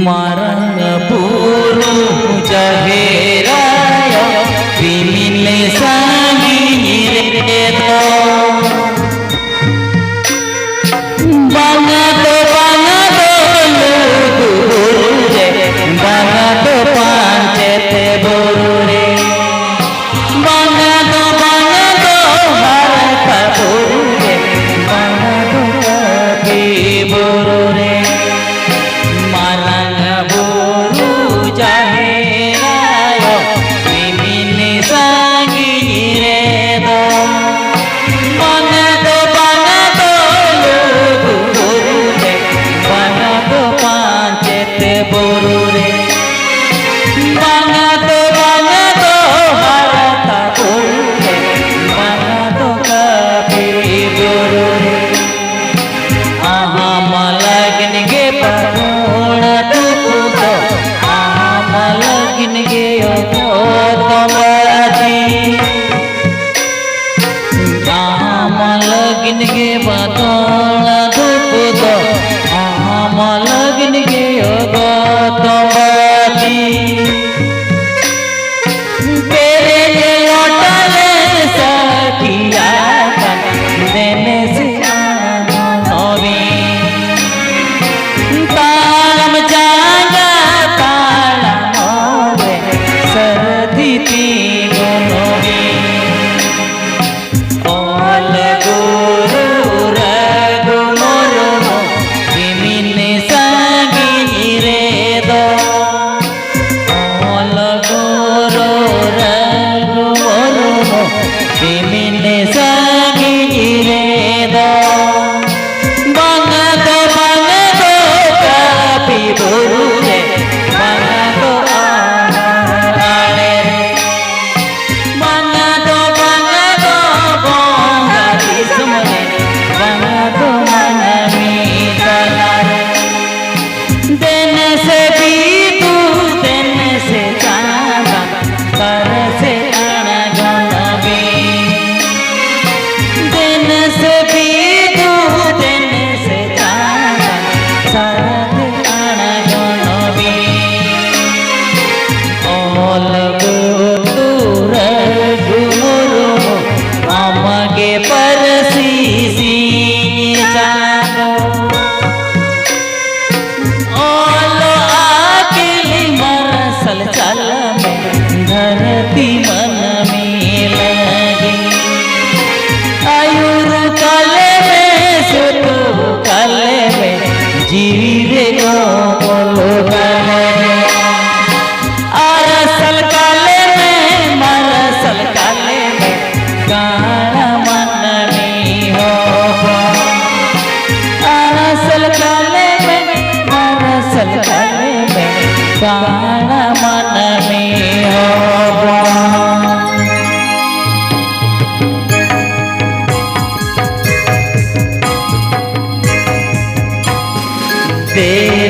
Marang buru jahiraya Bimile sangi redo Bangato lugure Bangato pancete borure Bangato harata borure Bangato kapi borure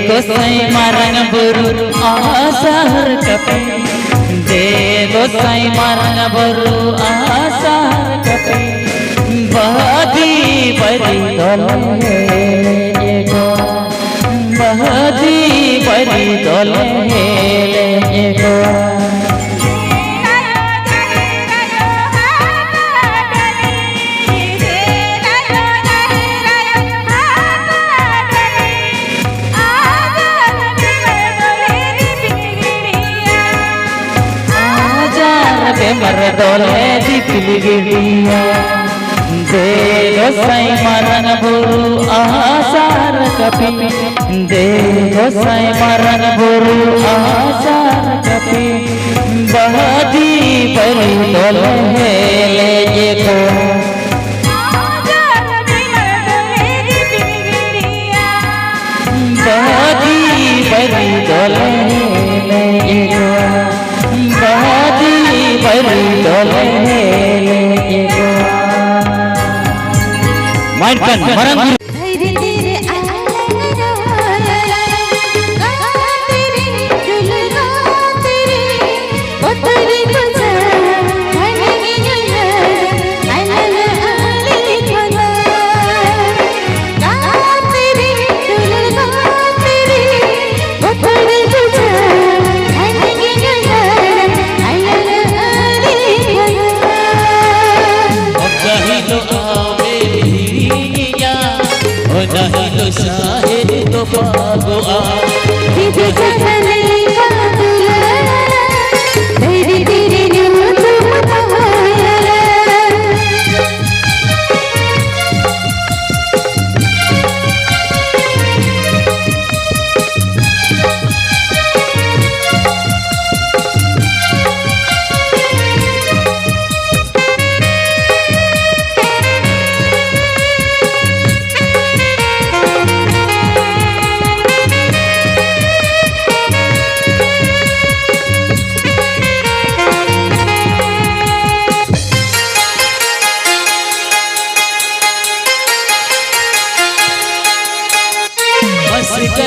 गोसाई मारंग बुरु आसार कपे दे गोसाई मारंग बुरु आसार कपे बहदी बरी दोले एगो बहदी बरी दोले एगो मर दोले दी पिलगिड़िया दे गोसाई मारन बुरु आसार कपी दे गोसाई मारन बुरु आसार कपी बहदी बरी दोले ले को बहदी बरी दोले ले को बहदी बरी दोले को माइटन मरंग तेरी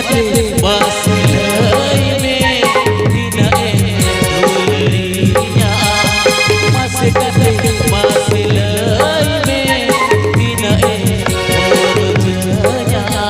कटे बसलई में दिनए धुलिया मस कटे बसलई में दिनए मोरजया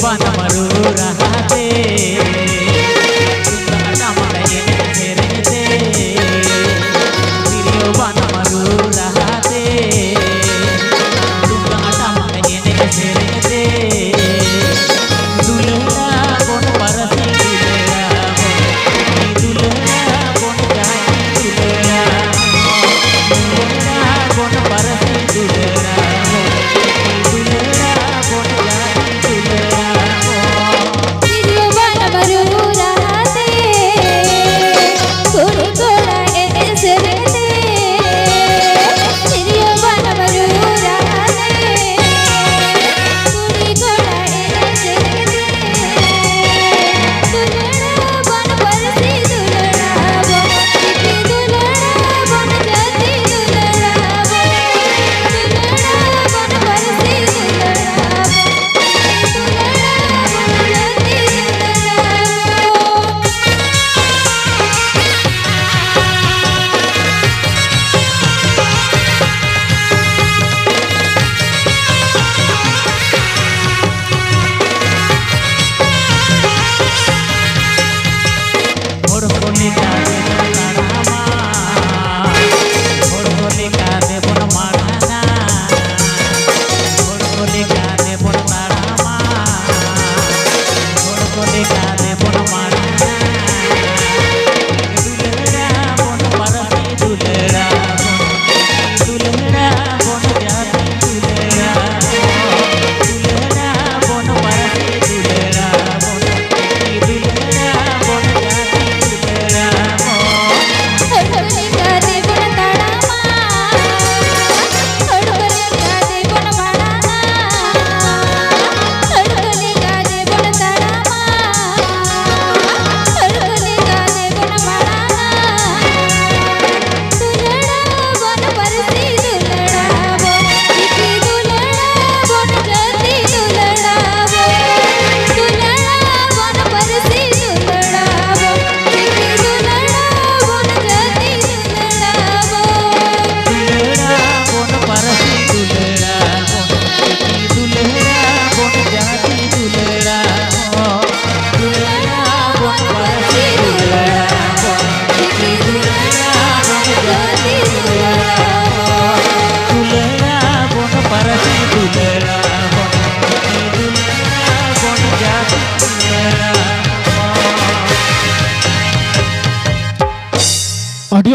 ban maru rahate tungga makaye serete video ban maru rahate tungga makaye serete dulera bon parasi dulera bon jati dulera bon parasi dulera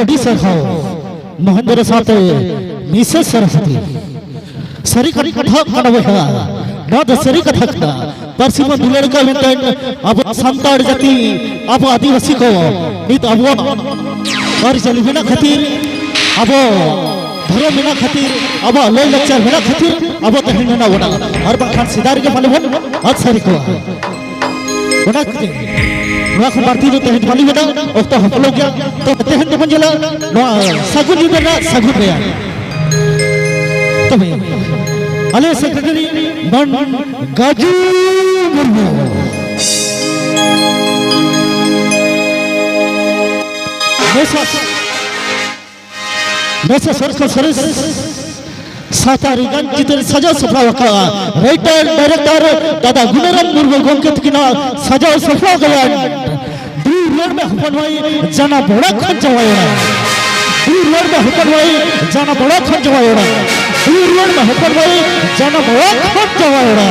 अडी सरखाओ महेंद्र साथे मिसेस सरस्वती सरी करी कथा कनवहा नाद सरी कथा का परसिम दुलड़ का वेंटन अब संताड़ जाति अब आदिवासी को नित अब और चली बिना खातिर अब धर्म बिना खातिर अब लय लक्चर बिना खातिर अब तहिन ना वडा और बखान सिदार के मालूम आज सरी को वडा नोखन बारती जो तहत वाली बता ओक्ता हफलो क्या तो तहत तो मंजला नो सगुन युदना सगुन रे तबे अले सेक्रेटरी नन गाजू मुर्मू नेसा सरस सरस सातारीगंज चित्र सजा सफा वका राइटर डायरेक्टर दादा गुणराम मुर्मू गोमकेत किना सजा सफा गया दूर रोड में हुपनवाई जाना बड़ा खंजवायोड़ा दूर रोड में हुपनवाई जाना बड़ा खंजवायोड़ा दूर रोड में हुपनवाई जाना बड़ा खंजवायोड़ा